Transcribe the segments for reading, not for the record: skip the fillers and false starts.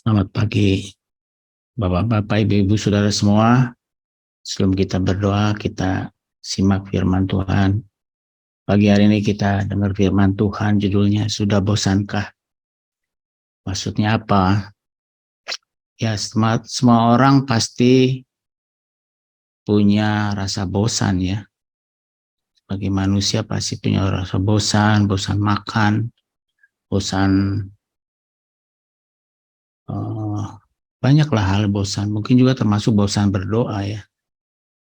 Selamat pagi, Bapak-Bapak, Ibu-Ibu, Saudara semua. Sebelum kita berdoa, kita simak firman Tuhan. Pagi hari ini kita dengar firman Tuhan, judulnya Sudah Bosankah? Maksudnya apa? Ya, semua orang pasti punya rasa bosan ya. Bagi manusia pasti punya rasa bosan, bosan makan, bosan uh, banyaklah hal bosan. Mungkin juga termasuk bosan berdoa ya.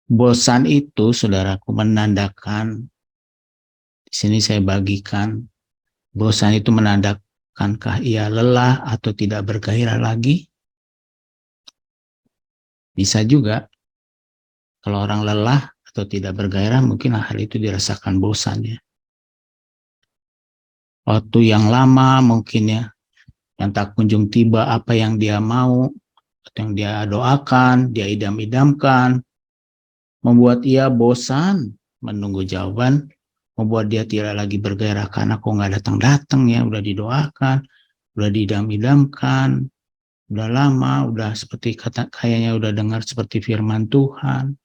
Bosan itu, saudaraku, menandakan. Di sini saya bagikan, bosan itu menandakan ia lelah atau tidak bergairah lagi. Bisa juga kalau orang lelah atau tidak bergairah, mungkin hal itu dirasakan bosan ya. Waktu yang lama mungkin ya, yang tak kunjung tiba apa yang dia mau, atau yang dia doakan, dia idam-idamkan, membuat ia bosan menunggu jawaban, membuat dia tidak lagi bergairah karena kok nggak datang-datang ya, udah didoakan, udah diidam-idamkan, udah lama, udah seperti kayaknya udah dengar seperti firman Tuhan.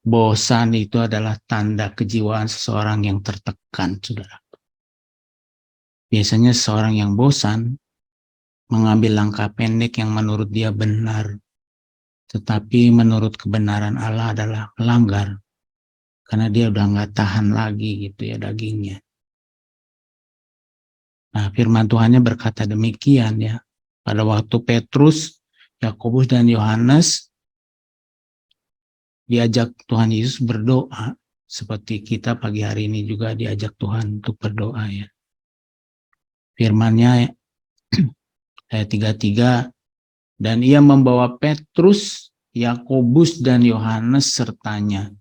Bosan itu adalah tanda kejiwaan seseorang yang tertekan, saudara. Biasanya seseorang yang bosan mengambil langkah pendek yang menurut dia benar, tetapi menurut kebenaran Allah adalah melanggar, karena dia udah nggak tahan lagi gitu ya dagingnya. Nah, firman Tuhannya berkata demikian ya. Pada waktu Petrus, Yakobus dan Yohanes diajak Tuhan Yesus berdoa, seperti kita pagi hari ini juga diajak Tuhan untuk berdoa ya. Firman-Nya ayat 33, dan ia membawa Petrus, Yakobus dan Yohanes sertanya.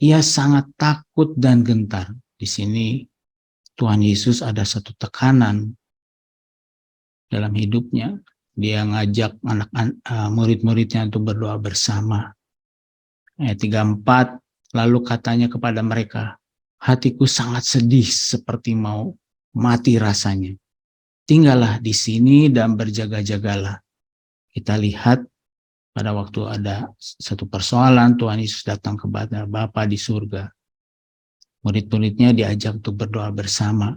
Ia sangat takut dan gentar. Di sini Tuhan Yesus ada satu tekanan dalam hidupnya. Dia ngajak murid-muridnya untuk berdoa bersama. Ayat 34, lalu katanya kepada mereka, hatiku sangat sedih seperti mau mati rasanya. Tinggallah di sini dan berjaga-jagalah. Kita lihat pada waktu ada satu persoalan, Tuhan Yesus datang kepada Bapa di surga. Murid-muridnya diajak untuk berdoa bersama.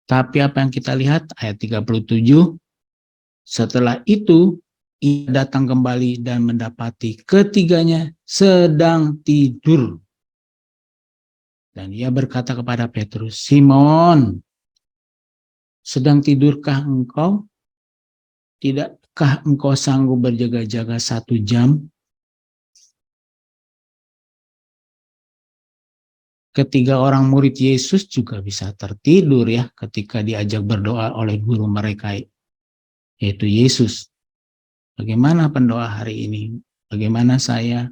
Tapi apa yang kita lihat, ayat 37, setelah itu ia datang kembali dan mendapati ketiganya sedang tidur. Dan ia berkata kepada Petrus, Simon, sedang tidurkah engkau? Tidakkah engkau sanggup berjaga-jaga 1 jam? Ketiga orang murid Yesus juga bisa tertidur ya ketika diajak berdoa oleh guru mereka, yaitu Yesus. Bagaimana pendoa hari ini? Bagaimana saya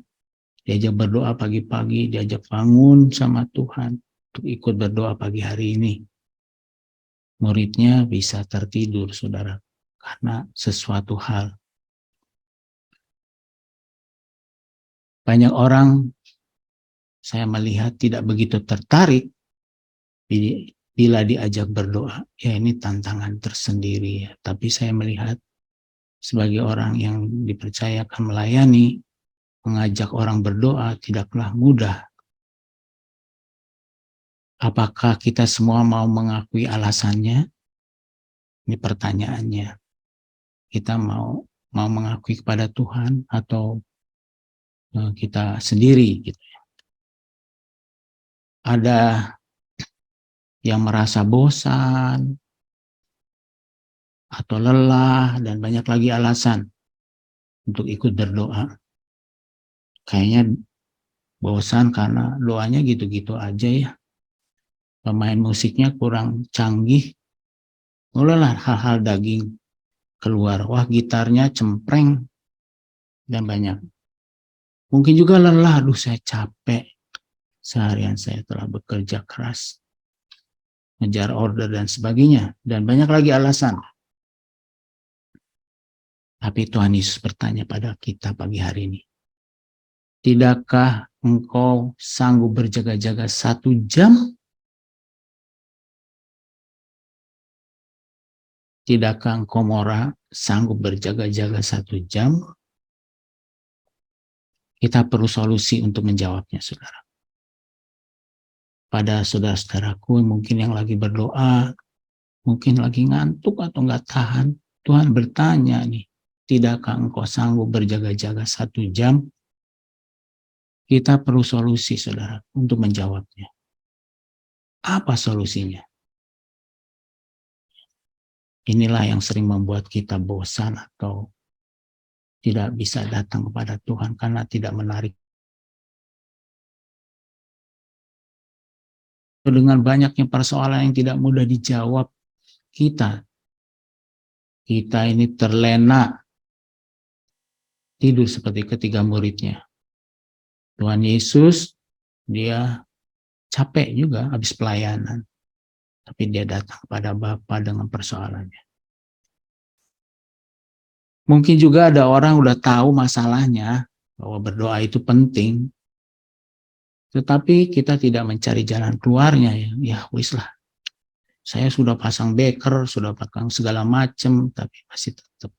diajak berdoa pagi-pagi, diajak bangun sama Tuhan untuk ikut berdoa pagi hari ini. Muridnya bisa tertidur, saudara, karena sesuatu hal. Banyak orang saya melihat tidak begitu tertarik bila diajak berdoa. Ya, ini tantangan tersendiri ya. Tapi saya melihat sebagai orang yang dipercayakan melayani, mengajak orang berdoa tidaklah mudah. Apakah kita semua mau mengakui alasannya? Ini pertanyaannya. Kita mau mengakui kepada Tuhan atau kita sendiri gitu ya. Ada yang merasa bosan atau lelah dan banyak lagi alasan untuk ikut berdoa. Kayaknya bosan karena doanya gitu-gitu aja ya. Pemain musiknya kurang canggih. Mulailah hal-hal daging keluar. Wah, gitarnya cempreng dan banyak. Mungkin juga lelah, aduh saya capek. Seharian saya telah bekerja keras, ngejar order dan sebagainya. Dan banyak lagi alasan. Tapi Tuhan Yesus bertanya pada kita pagi hari ini. Tidakkah engkau sanggup berjaga-jaga 1 jam? Tidakkah engkau Mora sanggup berjaga-jaga 1 jam? Kita perlu solusi untuk menjawabnya, saudara. Pada saudara-saudaraku mungkin yang lagi berdoa, mungkin lagi ngantuk atau nggak tahan, Tuhan bertanya nih, tidakkah engkau sanggup berjaga-jaga 1 jam? Kita perlu solusi, saudara, untuk menjawabnya. Apa solusinya? Inilah yang sering membuat kita bosan atau tidak bisa datang kepada Tuhan karena tidak menarik. Dengan banyaknya persoalan yang tidak mudah dijawab, kita ini terlena tidur seperti ketiga muridnya. Tuhan Yesus, dia capek juga habis pelayanan, tapi dia datang kepada Bapa dengan persoalannya. Mungkin juga ada orang udah tahu masalahnya, bahwa berdoa itu penting, tetapi kita tidak mencari jalan keluarnya. Ya wis lah, saya sudah pasang beker, sudah pasang segala macam, tapi masih tetap.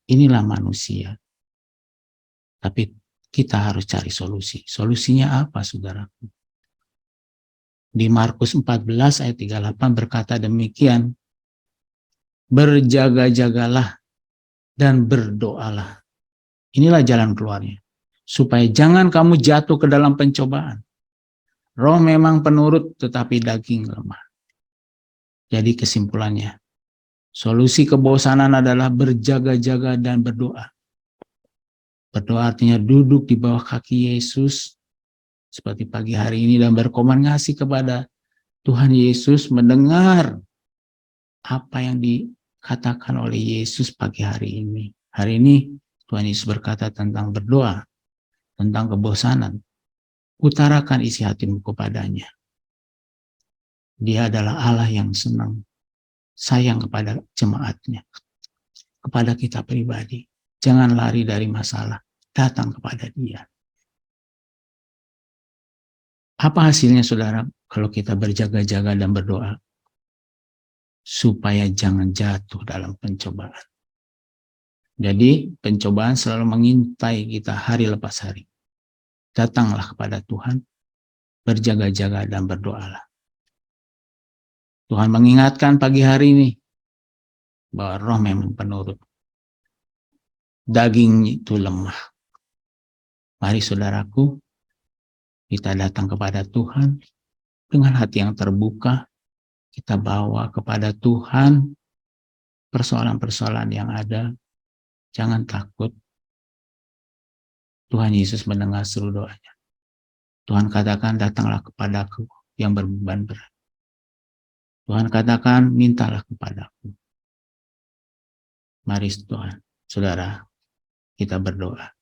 Inilah manusia. Tapi kita harus cari solusi. Solusinya apa, saudara? Di Markus 14 ayat 38 berkata demikian, berjaga-jagalah dan berdoalah. Inilah jalan keluarnya. Supaya jangan kamu jatuh ke dalam pencobaan. Roh memang penurut, tetapi daging lemah. Jadi kesimpulannya, solusi kebosanan adalah berjaga-jaga dan berdoa. Berdoa artinya duduk di bawah kaki Yesus, seperti pagi hari ini, dan berkomunikasi kepada Tuhan Yesus, mendengar apa yang dikatakan oleh Yesus pagi hari ini. Hari ini Tuhan Yesus berkata tentang berdoa, tentang kebosanan. Utarakan isi hatimu kepadanya. Dia adalah Allah yang senang, sayang kepada jemaatnya, kepada kita pribadi. Jangan lari dari masalah, datang kepada Dia. Apa hasilnya, saudara, kalau kita berjaga-jaga dan berdoa? Supaya jangan jatuh dalam pencobaan. Jadi pencobaan selalu mengintai kita hari lepas hari. Datanglah kepada Tuhan, berjaga-jaga dan berdoalah. Tuhan mengingatkan pagi hari ini bahwa roh memang penurut. Daging itu lemah. Mari saudaraku, kita datang kepada Tuhan dengan hati yang terbuka. Kita bawa kepada Tuhan persoalan-persoalan yang ada. Jangan takut. Tuhan Yesus mendengar seluruh doanya. Tuhan katakan, datanglah kepadaku yang berbeban berat. Tuhan katakan, mintalah kepadaku. Mari Tuhan, saudara, kita berdoa.